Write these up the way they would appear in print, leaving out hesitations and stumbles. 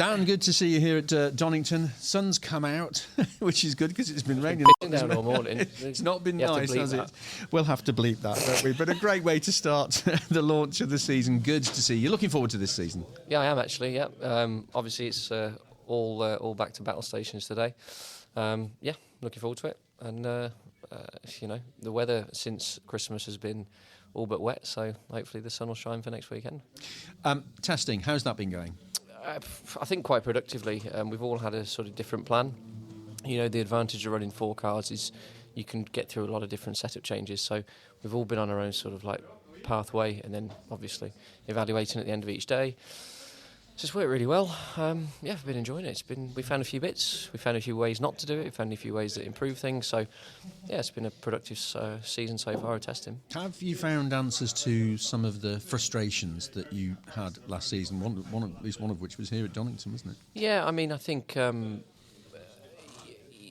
Dan, good to see you here at Donington. Sun's come out, which is good because it's been raining. Down all morning. It's not been nice, has it? We'll have to bleep that, don't we? But a great way to start the launch of the season. Good to see you. Looking forward to this season. Yeah, I am actually. Yeah. Obviously, it's all back to battle stations today. Yeah, looking forward to it. And the weather since Christmas has been all but wet, so hopefully the sun will shine for next weekend. Testing, how's that been going? I think quite productively. We've all had a sort of different plan. The advantage of running 4 cars is you can get through a lot of different setup changes. So we've all been on our own sort of like pathway, and then obviously evaluating at the end of each day. It's just worked really well. Yeah, I've been enjoying it. We found a few bits. We found a few ways not to do it. We found a few ways that improve things. So, yeah, it's been a productive season so far of testing. Have you found answers to some of the frustrations that you had last season? At least one of which was here at Donington, wasn't it? Yeah, I mean, I think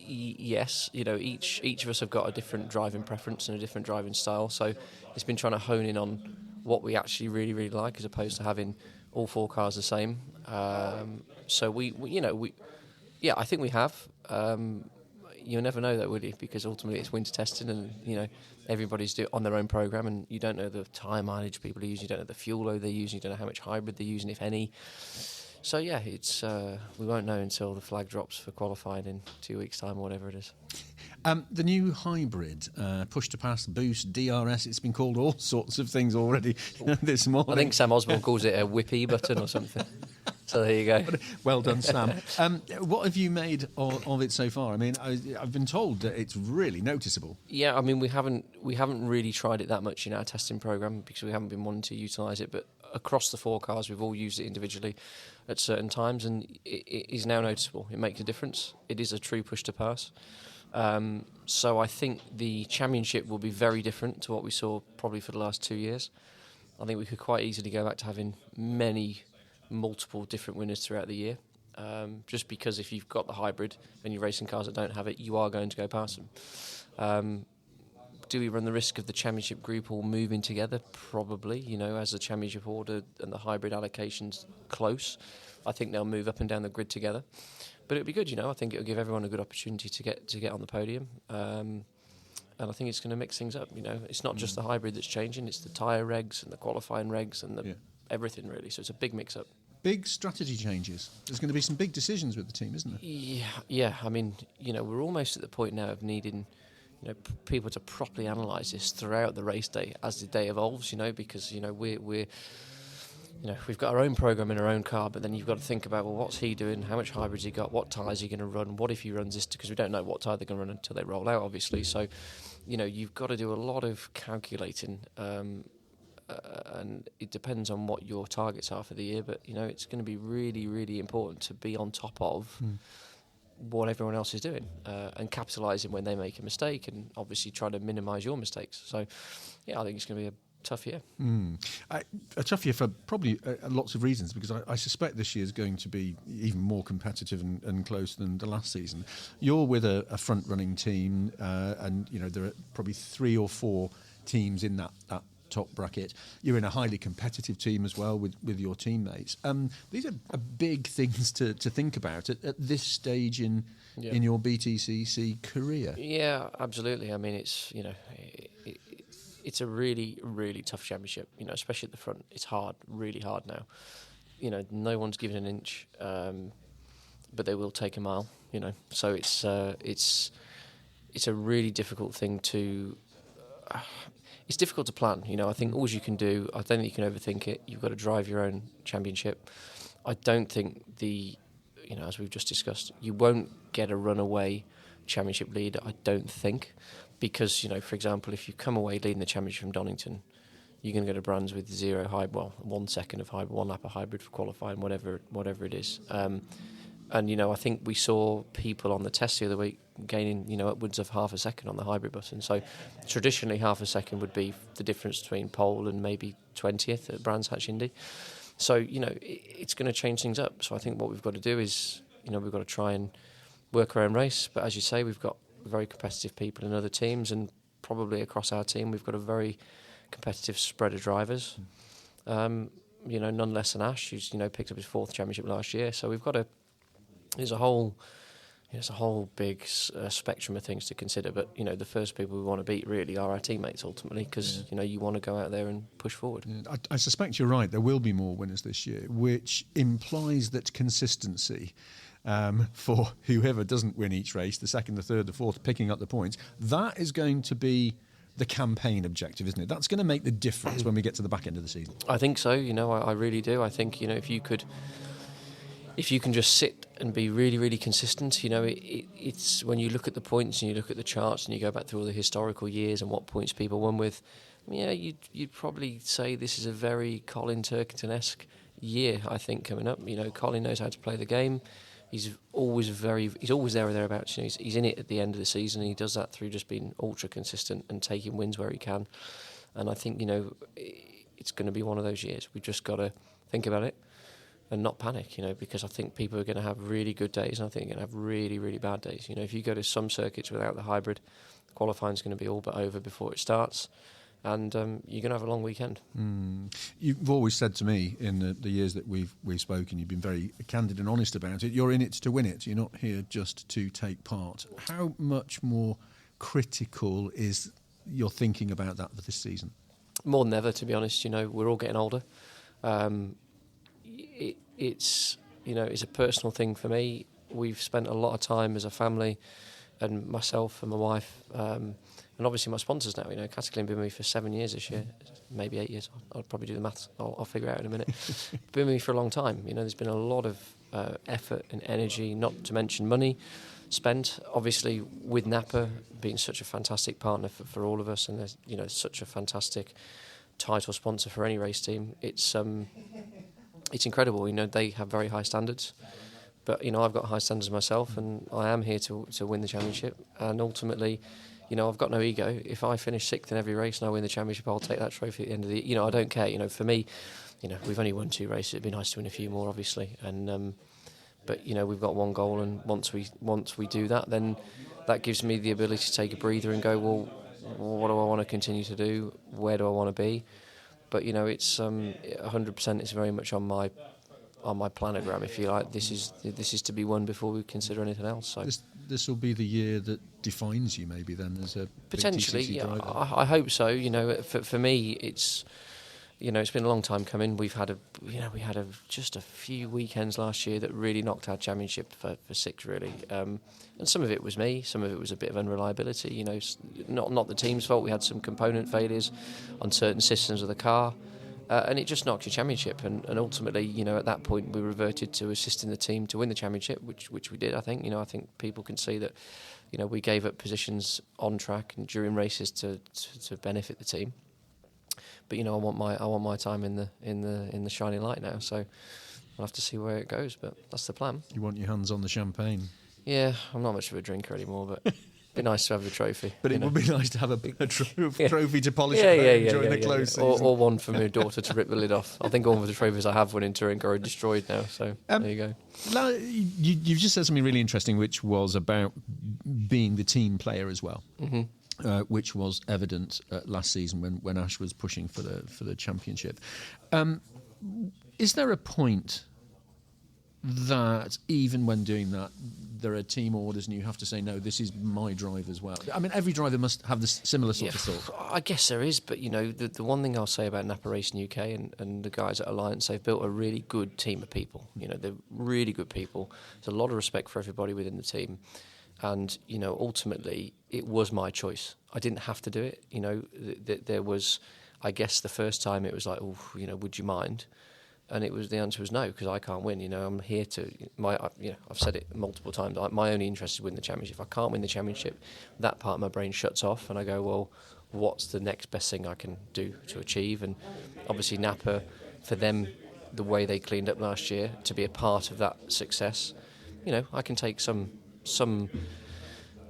yes. Each of us have got a different driving preference and a different driving style. So it's been trying to hone in on what we actually really, really like, as opposed to having all 4 cars the same. So I think we have. You'll never know that, will you? Because ultimately it's winter testing, and everybody's on their own program, and you don't know the tyre mileage people are using, you don't know the fuel load they're using, you don't know how much hybrid they're using, if any. So yeah, it's we won't know until the flag drops for qualifying in 2 weeks' time or whatever it is. The new hybrid, push-to-pass, boost, DRS, it's been called all sorts of things already this morning. I think Sam Osborne calls it a whippy button or something. So there you go. Well done, Sam. What have you made of it so far? I mean, I've been told that it's really noticeable. Yeah, I mean, we haven't really tried it that much in our testing programme because we haven't been wanting to utilise it, but across the 4 cars, we've all used it individually at certain times, and it is now noticeable. It makes a difference. It is a true push-to-pass. So I think the championship will be very different to what we saw probably for the last 2 years. I think we could quite easily go back to having multiple different winners throughout the year. Just because if you've got the hybrid and you're racing cars that don't have it, you are going to go past them. Do we run the risk of the championship group all moving together? Probably, as the championship order and the hybrid allocation's close. I think they'll move up and down the grid together. But it'll be good, I think it'll give everyone a good opportunity to get on the podium. And I think it's going to mix things up, It's not just the hybrid that's changing, it's the tyre regs and the qualifying regs and everything, really. So it's a big mix-up. Big strategy changes. There's going to be some big decisions with the team, isn't there? Yeah. I mean, we're almost at the point now of needing people to properly analyse this throughout the race day as the day evolves, because, we've got our own programme in our own car, but then you've got to think about, well, what's he doing? How much hybrid's he got? What tyres are he going to run? What if he runs this? Because we don't know what tyre they're going to run until they roll out, obviously. So, you've got to do a lot of calculating, and it depends on what your targets are for the year, but, it's going to be really, really important to be on top of what everyone else is doing, and capitalising when they make a mistake, and obviously try to minimise your mistakes. So, yeah, I think it's going to be a tough year. A tough year for probably lots of reasons, because I suspect this year is going to be even more competitive and close than the last season. You're with a front-running team, and there are probably 3 or 4 teams in that top bracket. You're in a highly competitive team as well with your teammates. These are big things to think about at this stage in your BTCC career. Yeah, absolutely. I mean, it's it's a really, really tough championship. Especially at the front. It's hard, really hard now. No one's given an inch, but they will take a mile. So it's a really difficult thing to. It's difficult to plan. I think all you can do, I don't think you can overthink it. You've got to drive your own championship. I don't think as we've just discussed, you won't get a runaway championship lead, I don't think. Because, for example, if you come away leading the championship from Donington, you're going to go to Brands with 0 hybrid, 1 second of hybrid, 1 lap of hybrid for qualifying, whatever it is. And, I think we saw people on the test the other week gaining, upwards of half a second on the hybrid button. So traditionally, half a second would be the difference between pole and maybe 20th at Brands Hatch Indy. So, it's going to change things up. So I think what we've got to do is, we've got to try and work our own race. But as you say, we've got very competitive people in other teams, and probably across our team, we've got a very competitive spread of drivers. none less than Ash, who's picked up his 4th championship last year. So we've got there's a whole big spectrum of things to consider. But the first people we want to beat really are our teammates ultimately, because you want to go out there and push forward. Yeah, I suspect you're right. There will be more winners this year, which implies that consistency. For whoever doesn't win each race, the 2nd, the 3rd, the 4th, picking up the points, that is going to be the campaign objective, isn't it? That's going to make the difference when we get to the back end of the season. I think so. I really do. I think if you can just sit and be really, really consistent, it's when you look at the points and you look at the charts and you go back through all the historical years and what points people won with, you'd probably say this is a very Colin Turkington-esque year, I think, coming up. Colin knows how to play the game. He's always there or thereabouts. He's in it at the end of the season, and he does that through just being ultra consistent and taking wins where he can. And I think it's going to be one of those years. We've just got to think about it and not panic, because I think people are going to have really good days, and I think they're going to have really, really bad days. If you go to some circuits without the hybrid, qualifying is going to be all but over before it starts. And you're going to have a long weekend. You've always said to me in the years that we've spoken, you've been very candid and honest about it. You're in it to win it. You're not here just to take part. How much more critical is your thinking about that for this season? More than ever, to be honest. We're all getting older. It's a personal thing for me. We've spent a lot of time as a family, and myself and my wife. And obviously my sponsors now, Cataclysm been with me for 7 years this year, maybe 8 years. I'll probably do the maths. I'll figure it out in a minute. Been with me for a long time. There's been a lot of effort and energy, not to mention money, spent. Obviously with NAPA being such a fantastic partner for all of us, and there's such a fantastic title sponsor for any race team. It's incredible. They have very high standards. But I've got high standards myself, and I am here to win the championship. And ultimately, I've got no ego. If I finish 6th in every race and I win the championship, I'll take that trophy at the end of the. I don't care. For me, we've only won 2 races. It'd be nice to win a few more, obviously. And but we've got one goal, and once we do that, then that gives me the ability to take a breather and go, well, what do I want to continue to do? Where do I want to be? But it's 100%. It's very much on my planogram, if you like. This is to be won before we consider anything else. So this will be the year that defines you, maybe then, as a potentially. big TCC driver. I hope so. For me, it's it's been a long time coming. We had just a few weekends last year that really knocked our championship for 6 really. And some of it was me, some of it was a bit of unreliability. Not the team's fault. We had some component failures on certain systems of the car. And it just knocked your championship, and ultimately, at that point, we reverted to assisting the team to win the championship, which we did. I think, I think people can see that, we gave up positions on track and during races to benefit the team. But I want my time in the shining light now. So we'll have to see where it goes, but that's the plan. You want your hands on the champagne? Yeah, I'm not much of a drinker anymore, but. It'd be nice to have the trophy. But it would be nice to have a trophy to polish during the close season. Or one for my daughter to rip the lid off. I think all of the trophies I have won in touring are destroyed now, so there you go. You've just said something really interesting, which was about being the team player as well, which was evident last season when Ash was pushing for the championship. Is there a point that even when doing that, there are team orders and you have to say, no, this is my drive as well? I mean, every driver must have this similar sort of thought. I guess there is, but, the one thing I'll say about NAPA Racing UK and the guys at Alliance, they've built a really good team of people. They're really good people. There's a lot of respect for everybody within the team. And, ultimately, it was my choice. I didn't have to do it. There was, I guess, the first time it was like, oh, would you mind? And the answer was no, because I can't win. I'm here to I've said it multiple times. My only interest is win the championship. If I can't win the championship, that part of my brain shuts off, and I go, well, what's the next best thing I can do to achieve? And obviously NAPA, for them, the way they cleaned up last year, to be a part of that success, I can take some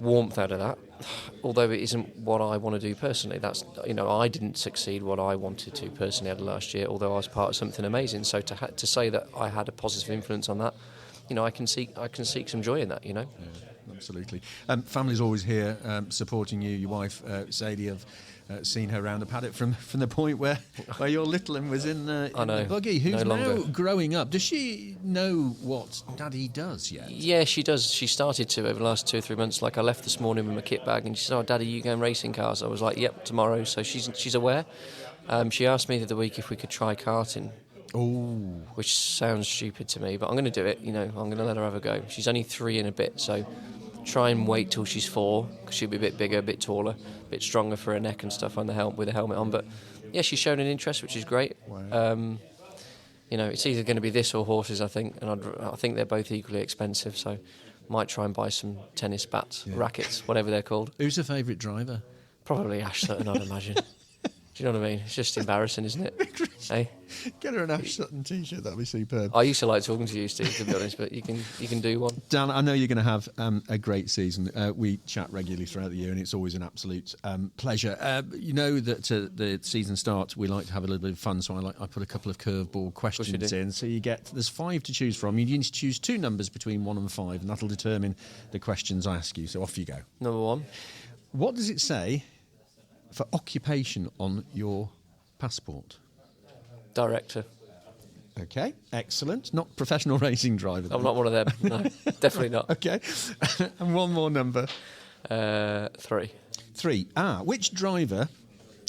warmth out of that. Although it isn't what I want to do personally. That's I didn't succeed what I wanted to personally out of last year, although I was part of something amazing. So to say that I had a positive influence on that, I can seek some joy in that. Yeah, absolutely. Family's always here supporting you. Your wife Sadie seen her round the paddock from the point where your little one was in the buggy. Who's no now longer. growing up? Does she know what Daddy does yet? Yeah, she does. She started to over the last 2 or 3 months. Like I left this morning with my kit bag, and she said, "Oh, Daddy, you going racing cars?" I was like, "Yep, tomorrow." So she's aware. She asked me the other week if we could try karting. Oh, Which sounds stupid to me, but I'm going to do it. You know, I'm going to let her have a go. She's only 3 and a bit, so try and wait till she's 4 because she'll be a bit bigger, a bit taller, a bit stronger for her neck and stuff on the with a helmet on. But yeah, she's shown an interest, which is great. wow. You know, it's either going to be this or horses, I think, and I think they're both equally expensive. So might try and buy some tennis bats, rackets, whatever they're called. Who's her favourite driver? Probably Ash Sutton, I'd imagine. Do you know what I mean? It's just embarrassing, isn't it? Hey? Get her an Ash Sutton t-shirt, that'd be superb. I used to like talking to you, Steve, to be honest, but you can do one. Dan, I know you're going to have a great season. We chat regularly throughout the year, and it's always an absolute pleasure. You know that the season starts, we like to have a little bit of fun, so I put a couple of curveball questions in. So there's 5 to choose from. You need to choose 2 numbers between 1 and 5, and that'll determine the questions I ask you. So off you go. Number 1. What does it say for occupation on your passport? Director. Okay, excellent. Not professional racing driver. I'm not one of them. No, definitely not. Okay. And one more number. 3. 3. Which driver,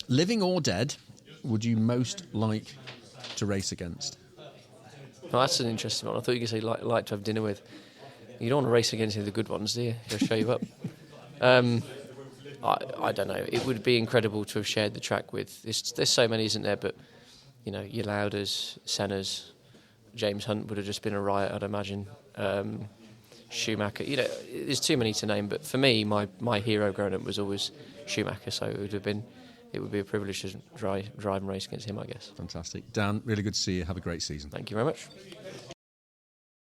living or dead, would you most like to race against? Well, that's an interesting one. I thought you could say like to have dinner with. You don't want to race against any of the good ones, do you? They'll show you up. I don't know. It would be incredible to have shared the track with. There's so many, isn't there? But you know, your Lauders, Sennas, James Hunt would have just been a riot, I'd imagine. Schumacher. You know, there's too many to name. But for me, my hero growing up was always Schumacher. So it would be a privilege to drive and race against him, I guess. Fantastic. Dan, really good to see you. Have a great season. Thank you very much.